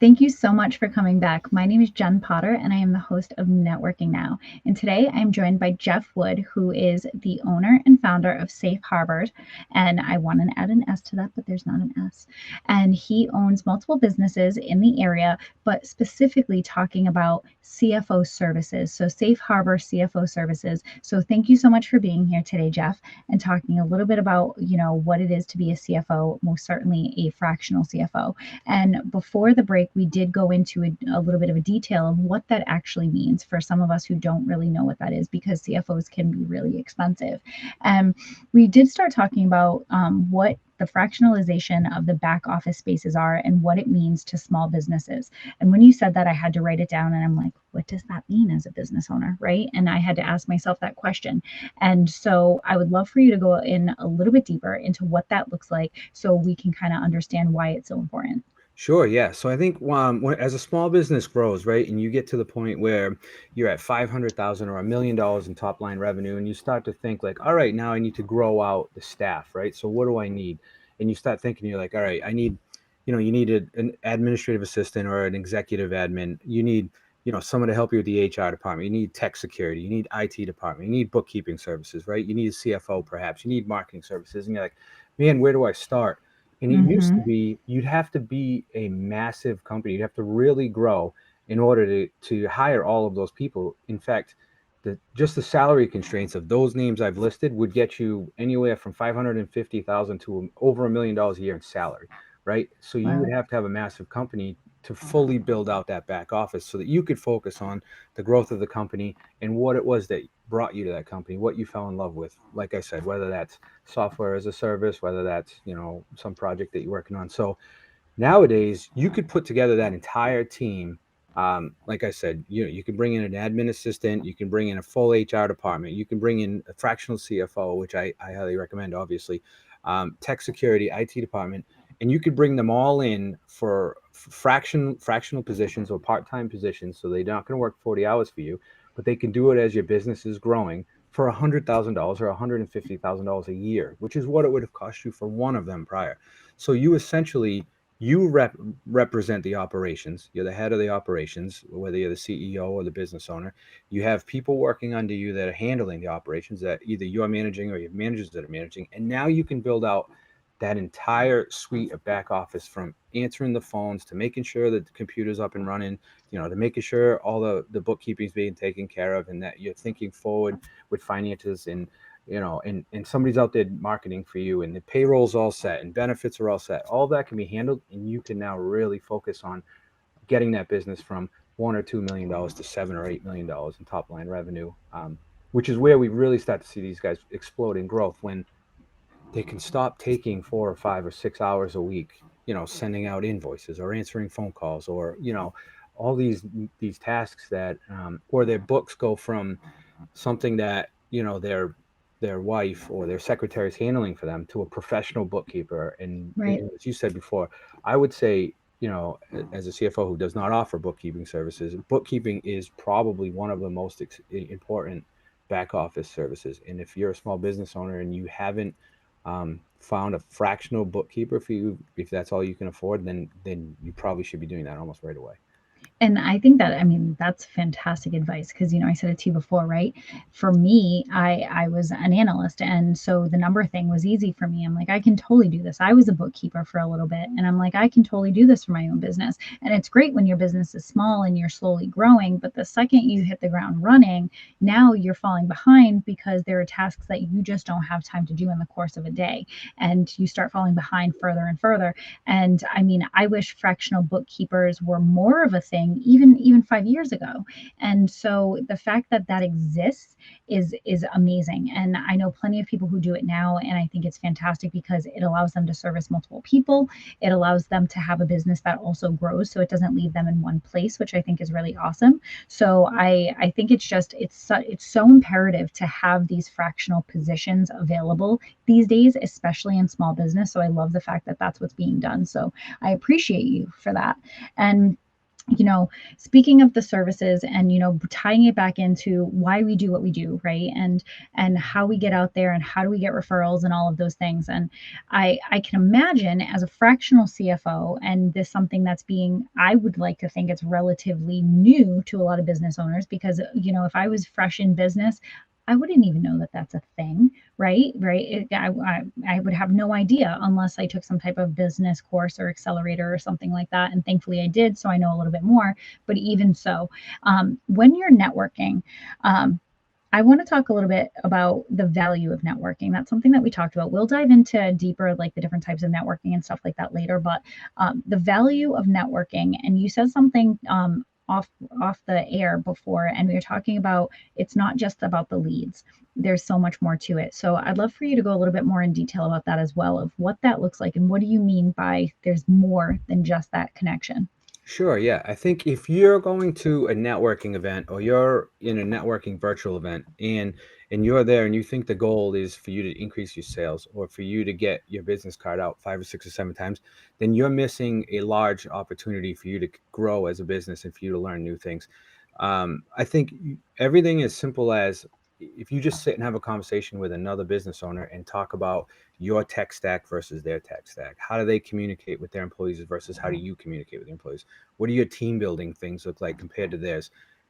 Thank you so much for coming back. My name is Jen Potter, and I am the host of Networking Now. And today I'm joined by Jeff Wood, who is the owner and founder of Safe Harbor. And I want to add an S to that, but there's not an S. And he owns multiple businesses in the area, but specifically talking about CFO services. So Safe Harbor CFO Services. So thank you so much for being here today, Jeff, and talking a little bit about, what it is to be a CFO, most certainly a fractional CFO. And before the break, we did go into a little bit of a detail of what that actually means for some of us who don't really know what that is, because CFOs can be really expensive. And we did start talking about what the fractionalization of the back office spaces are and what it means to small businesses. And when you said that, I had to write it down, and I'm like, what does that mean as a business owner, right? And I had to ask myself that question. And so I would love for you to go in a little bit deeper into what that looks like so we can kind of understand why it's so important. Sure, yeah. So I think as a small business grows, right, and you get to the point where you're at 500,000 or $1 million in top line revenue, and you start to think like, all right, now I need to grow out the staff, right? So what do I need? And you start thinking, you're like, all right, I need, you need an administrative assistant or an executive admin. You need, someone to help you with the HR department. You need tech security. You need IT department. You need bookkeeping services, right? You need a CFO, perhaps. You need marketing services, and you're like, man, where do I start? And it used to Mm-hmm. be you'd have to be a massive company. You'd have to really grow in order to hire all of those people. In fact, just the salary constraints of those names I've listed would get you anywhere from 550,000 to over $1 million a year in salary, right? So you would Wow. have to have a massive company to fully build out that back office so that you could focus on the growth of the company and what it was that brought you to that company, what you fell in love with. Like I said, whether that's software as a service, whether that's, some project that you're working on. So nowadays you could put together that entire team. Like I said, you can bring in an admin assistant, you can bring in a full HR department, you can bring in a fractional CFO, which I highly recommend, obviously, tech security, IT department, and you could bring them all in for fractional positions or part-time positions, so they're not going to work 40 hours for you, but they can do it as your business is growing for $100,000 or $150,000 a year, which is what it would have cost you for one of them prior. So you represent the operations. You're the head of the operations, whether you're the CEO or the business owner. You have people working under you that are handling the operations that either you're managing or you have managers that are managing. And now you can build out that entire suite of back office, from answering the phones to making sure that the computer's up and running, to making sure all the bookkeeping is being taken care of, and that you're thinking forward with finances, and somebody's out there marketing for you, and the payroll's all set and benefits are all set. All that can be handled, and you can now really focus on getting that business from $1 or $2 million to $7 or $8 million in top line revenue, which is where we really start to see these guys explode in growth when they can stop taking 4 or 5 or 6 hours a week, sending out invoices or answering phone calls, or all these tasks that, or their books go from something that their wife or their secretary is handling for them to a professional bookkeeper. Right. And as you said before, I would say, as a CFO who does not offer bookkeeping services, bookkeeping is probably one of the most important back office services. And if you're a small business owner and you haven't found a fractional bookkeeper for you, if that's all you can afford, then you probably should be doing that almost right away. And I think that, I mean, that's fantastic advice because, I said it to you before, right? For me, I was an analyst. And so the number thing was easy for me. I'm like, I can totally do this. I was a bookkeeper for a little bit. And I'm like, I can totally do this for my own business. And it's great when your business is small and you're slowly growing. But the second you hit the ground running, now you're falling behind because there are tasks that you just don't have time to do in the course of a day. And you start falling behind further and further. And I mean, I wish fractional bookkeepers were more of a thing even 5 years ago. And so the fact that that exists is amazing. And I know plenty of people who do it now, and I think it's fantastic because it allows them to service multiple people. It allows them to have a business that also grows, so it doesn't leave them in one place, which I think is really awesome. So I think it's so imperative to have these fractional positions available these days, especially in small business. So I love the fact that that's what's being done. So I appreciate you for that. And you know, speaking of the services and, tying it back into why we do what we do, right? And how we get out there and how do we get referrals and all of those things. And I can imagine as a fractional CFO, and this something that's being, I would like to think it's relatively new to a lot of business owners, because, if I was fresh in business, I wouldn't even know that that's a thing, right? Right. I would have no idea unless I took some type of business course or accelerator or something like that. And thankfully I did. So I know a little bit more. But even so, when you're networking, um, I want to talk a little bit about the value of networking. That's something that we talked about. We'll dive into deeper, like the different types of networking and stuff like that later. But the value of networking, and you said something off the air before, and we were talking about it's not just about the leads. There's so much more to it. So I'd love for you to go a little bit more in detail about that as well, of what that looks like and what do you mean by there's more than just that connection. Sure, yeah. I think if you're going to a networking event or you're in a networking virtual event and you're there and you think the goal is for you to increase your sales or for you to get your business card out 5 or 6 or 7 times, then you're missing a large opportunity for you to grow as a business and for you to learn new things. I think everything as simple as if you just sit and have a conversation with another business owner and talk about your tech stack versus their tech stack. How do they communicate with their employees versus how do you communicate with your employees? What do your team building things look like compared to theirs?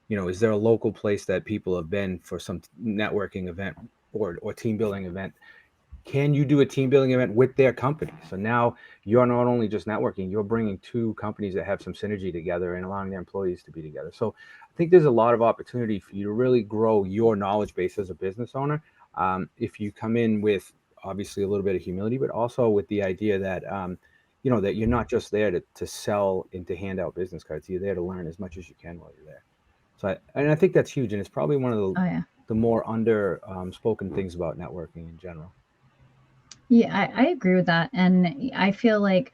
Is there a local place that people have been for some networking event or team building event? Can you do a team building event with their company? So now you're not only just networking, you're bringing two companies that have some synergy together and allowing their employees to be together. So I think there's a lot of opportunity for you to really grow your knowledge base as a business owner. If you come in with obviously a little bit of humility, but also with the idea that, that you're not just there to sell and to hand out business cards. You're there to learn as much as you can while you're there. And I think that's huge. And it's probably one of Oh yeah. the more under spoken things about networking in general. Yeah, I agree with that. And I feel like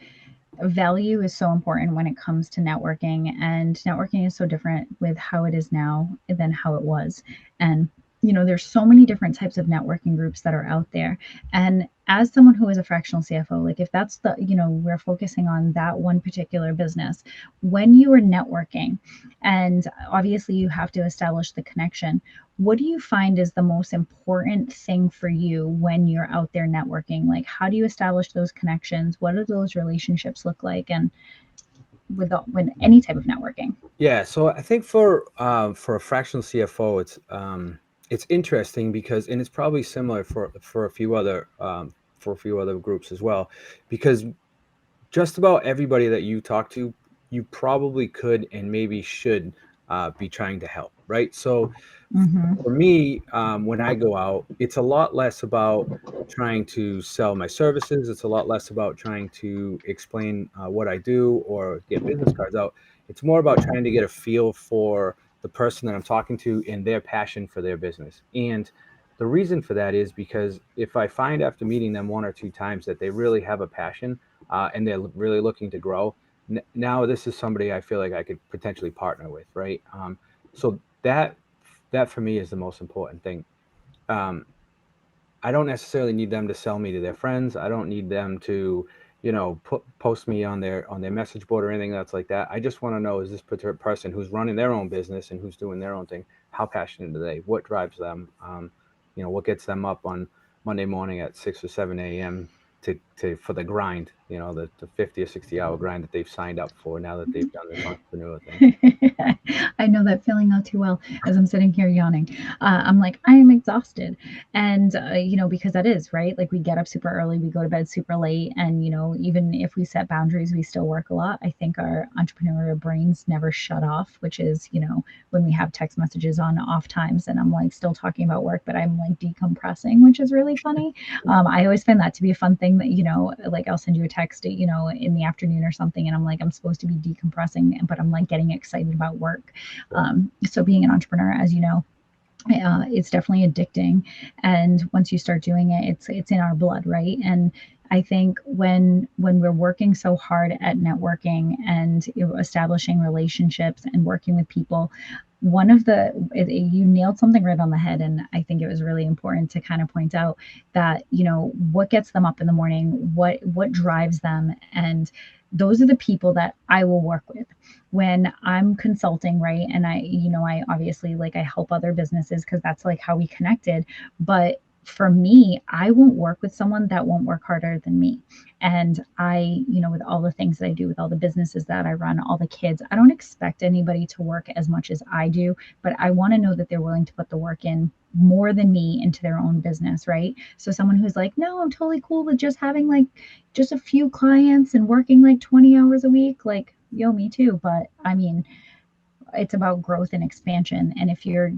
value is so important when it comes to networking, and networking is so different with how it is now than how it was. And there's so many different types of networking groups that are out there. And as someone who is a fractional CFO, like if that's the, we're focusing on that one particular business, when you are networking, and obviously you have to establish the connection, what do you find is the most important thing for you when you're out there networking? Like, how do you establish those connections? What do those relationships look like? And with any type of networking. Yeah, so I think for a fractional CFO, it's interesting because, and it's probably similar for a few other groups as well, because just about everybody that you talk to, you probably could and maybe should be trying to help, right? So Mm-hmm. for me, when I go out, it's a lot less about trying to sell my services. It's a lot less about trying to explain what I do or get business cards out. It's more about trying to get a feel for the person that I'm talking to and their passion for their business. And the reason for that is because if I find after meeting them 1 or 2 times that they really have a passion and they're really looking to grow, now this is somebody I feel like I could potentially partner with, right? So that for me is the most important thing. Um, I don't necessarily need them to sell me to their friends. I don't need them to, post me on their message board or anything that's like that. I just want to know, is this particular person who's running their own business and who's doing their own thing, how passionate are they? What drives them? What gets them up on Monday morning at 6 or 7 a.m. to for the grind, the 50 or 60 hour grind that they've signed up for now that they've done this entrepreneur thing. I know that feeling all too well as I'm sitting here yawning. I'm like, I am exhausted. And, because that is, right? Like we get up super early, we go to bed super late. And, even if we set boundaries, we still work a lot. I think our entrepreneurial brains never shut off, which is, when we have text messages on off times and I'm like still talking about work, but I'm like decompressing, which is really funny. I always find that to be a fun thing that, like I'll send you a text, in the afternoon or something. And I'm like, I'm supposed to be decompressing, but I'm like getting excited about work. So being an entrepreneur, as you know, it's definitely addicting. And once you start doing it, it's in our blood, right? And I think when we're working so hard at networking and establishing relationships and working with people, you nailed something right on the head. And I think it was really important to kind of point out that, what gets them up in the morning, what drives them. And those are the people that I will work with when I'm consulting, right? And I obviously, like, I help other businesses because that's like how we connected. But for me, I won't work with someone that won't work harder than me. And with all the things that I do, with all the businesses that I run, all the kids, I don't expect anybody to work as much as I do, but I want to know that they're willing to put the work in more than me into their own business, right? So someone who's like, no, I'm totally cool with just having like just a few clients and working like 20 hours a week, like, yo, me too. But I mean, it's about growth and expansion. And if you're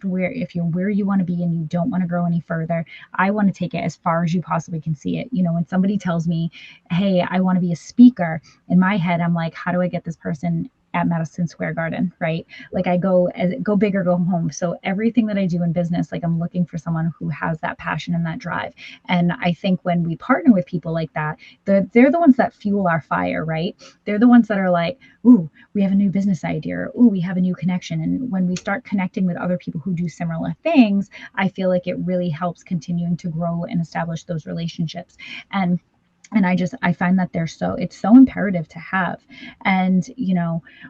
where you want to be and you don't want to grow any further, I want to take it as far as you possibly can see it. When somebody tells me, hey, I want to be a speaker, in my head I'm like, how do I get this person at Madison Square Garden, right? Like, I go big or go home. So everything that I do in business, like, I'm looking for someone who has that passion and that drive. And I think when we partner with people like that, they're the ones that fuel our fire, right? They're the ones that are like, ooh, we have a new business idea, or ooh, we have a new connection. And when we start connecting with other people who do similar things, I feel like it really helps continuing to grow and establish those relationships. And I find that it's so imperative to have. And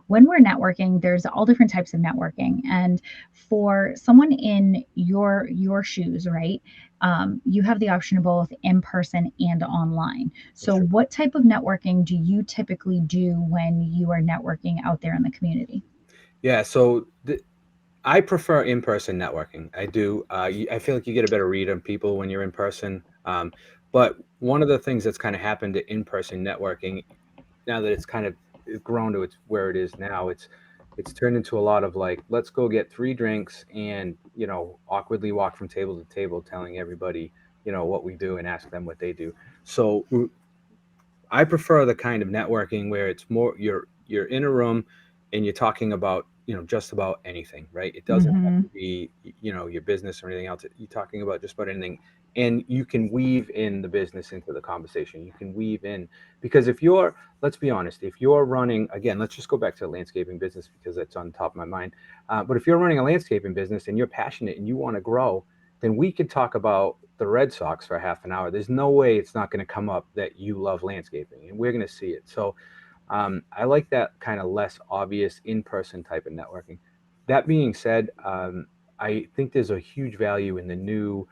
when we're networking, there's all different types of networking. And for someone in your shoes, right, you have the option of both in person and online. So Sure. what type of networking do you typically do when you are networking out there in the community? Yeah. So I prefer in-person networking. I do. I feel like you get a better read on people when you're in person. But one of the things that's kind of happened to in-person networking, now that it's kind of grown to where it is now, it's turned into a lot of like, let's go get 3 drinks and awkwardly walk from table to table, telling everybody what we do and ask them what they do. So I prefer the kind of networking where it's more you're in a room and you're talking about just about anything, right? It doesn't have Mm-hmm. to be your business or anything else. You're talking about just about anything, and you can weave in the business into the conversation. You can weave in because if you're let's be honest, if you're running again, let's just go back to the landscaping business because that's on top of my mind. But if you're running a landscaping business and you're passionate and you want to grow, then we could talk about the Red Sox for half an hour. There's no way it's not going to come up that you love landscaping, and we're going to see it. So I like that kind of less obvious in-person type of networking. That being said, I think there's a huge value in the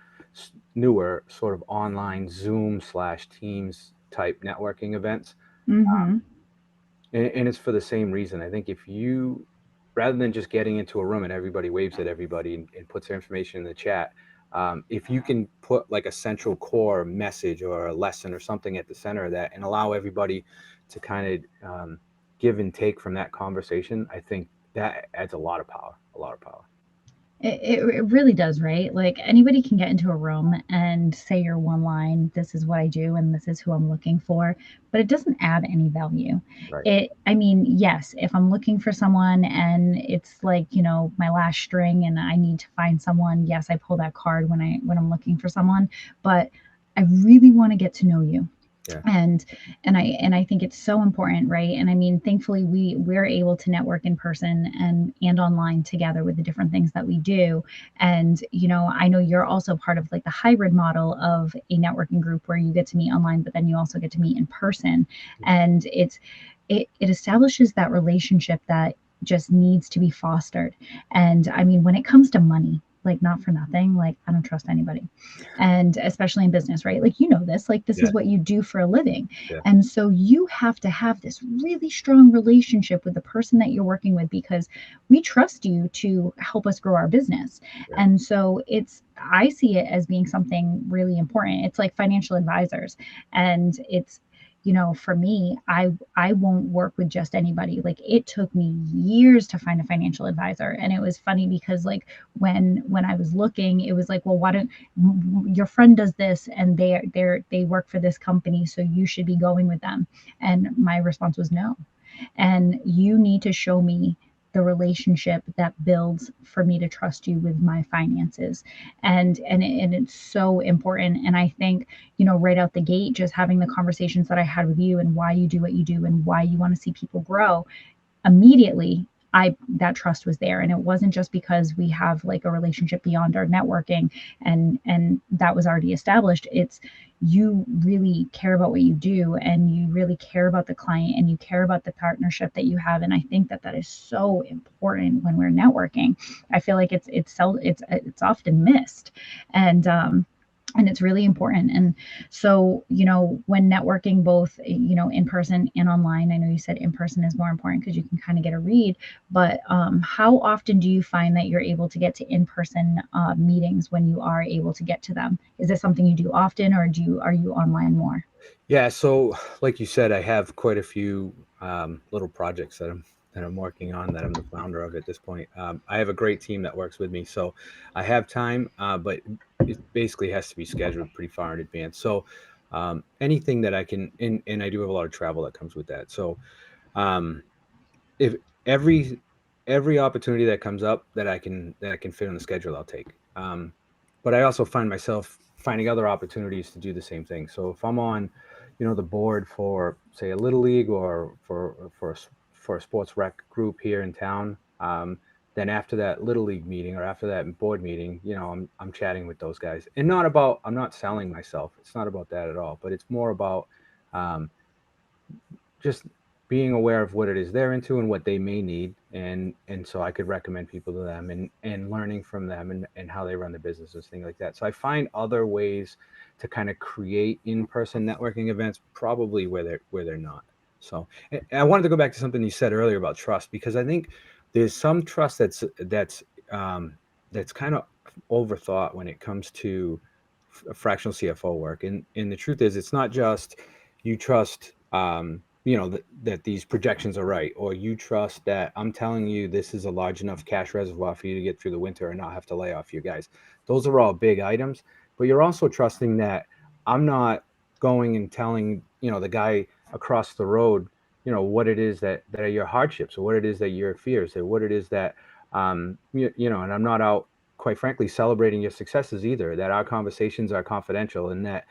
newer sort of online Zoom/Teams type networking events. Mm-hmm. And it's for the same reason. I think if you, rather than just getting into a room and everybody waves at everybody and puts their information in the chat, if you can put like a central core message or a lesson or something at the center of that and allow everybody to kind of give and take from that conversation, I think that adds a lot of power, a lot of power. It really does, right? Like, anybody can get into a room and say your one line, this is what I do and this is who I'm looking for, but it doesn't add any value. Right. I mean, yes, if I'm looking for someone and it's like, my last string and I need to find someone, yes, I pull that card when I'm looking for someone, but I really want to get to know you. Yeah. And I think it's so important, right? And I mean, thankfully we're able to network in person and online together with the different things that we do. And I know you're also part of like the hybrid model of a networking group where you get to meet online, but then you also get to meet in person. And it establishes that relationship that just needs to be fostered. And I mean, when it comes to money, like, not for nothing, like, I don't trust anybody. And especially in business, right? Like, this, like, this is Yeah. what you do for a living. Yeah. And so you have to have this really strong relationship with the person that you're working with because we trust you to help us grow our business. Yeah. And so I see it as being something really important. It's like financial advisors. And for me, I won't work with just anybody. Like, it took me years to find a financial advisor. And it was funny because, like, when I was looking, it was like, well, why don't your friend does this and they work for this company, so you should be going with them. And my response was no. And you need to show me the relationship that builds for me to trust you with my finances. And it's so important. And I think, right out the gate, just having the conversations that I had with you and why you do what you do and why you want to see people grow, immediately I that trust was there. And it wasn't just because we have like a relationship beyond our networking and that was already established. It's you really care about what you do, and you really care about the client, and you care about the partnership that you have. And I think that that is so important when we're networking. I feel like it's often missed, and it's really important. And so, when networking both, in person and online, I know you said in person is more important because you can kind of get a read, but how often do you find that you're able to get to in-person meetings when you are able to get to them? Is this something you do often, or are you online more? Yeah, so like you said, I have quite a few little projects that I'm working on, that I'm the founder of at this point. I have a great team that works with me, so I have time, but it basically has to be scheduled pretty far in advance. So anything that I can, and I do have a lot of travel that comes with that. So um, if every every opportunity that comes up that I can fit on the schedule, I'll take. But I also find myself finding other opportunities to do the same thing. So if I'm on, the board for, say, a little league, or for a sports rec group here in town, then after that little league meeting or after that board meeting, I'm chatting with those guys, and I'm not selling myself. It's not about that at all. But it's more about um, just being aware of what it is they're into and what they may need, and so I could recommend people to them, and learning from them, and how they run their businesses, things like that. So I find other ways to kind of create in-person networking events, probably where they're not. So and I wanted to go back to something you said earlier about trust, because I think there's some trust that's kind of overthought when it comes to fractional CFO work. And the truth is, it's not just you trust, that these projections are right, or you trust that I'm telling you this is a large enough cash reservoir for you to get through the winter and not have to lay off your guys. Those are all big items, but you're also trusting that I'm not going and telling, the guy across the road, what it is that are your hardships, or what it is that your fears, or what it is that, and I'm not out, quite frankly, celebrating your successes either. That our conversations are confidential, and that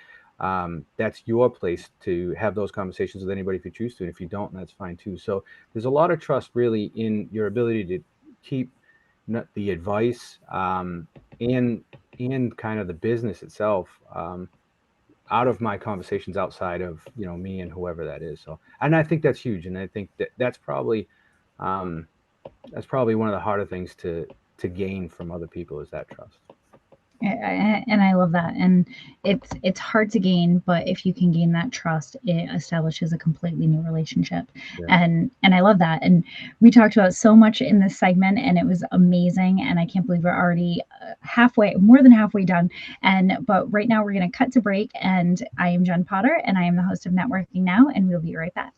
that's your place to have those conversations with anybody if you choose to. And if you don't, that's fine too. So there's a lot of trust really in your ability to keep the advice, and kind of the business itself, out of my conversations, outside of me and whoever that is. So, and I think that's huge, and I think that um, that's probably one of the harder things to gain from other people, is that trust. And I love that. And it's hard to gain, but if you can gain that trust, it establishes a completely new relationship. Yeah. And I love that. And we talked about so much in this segment, and it was amazing. And I can't believe we're already more than halfway done. But right now we're going to cut to break. And I am Jen Potter, and I am the host of Networking Now, and we'll be right back.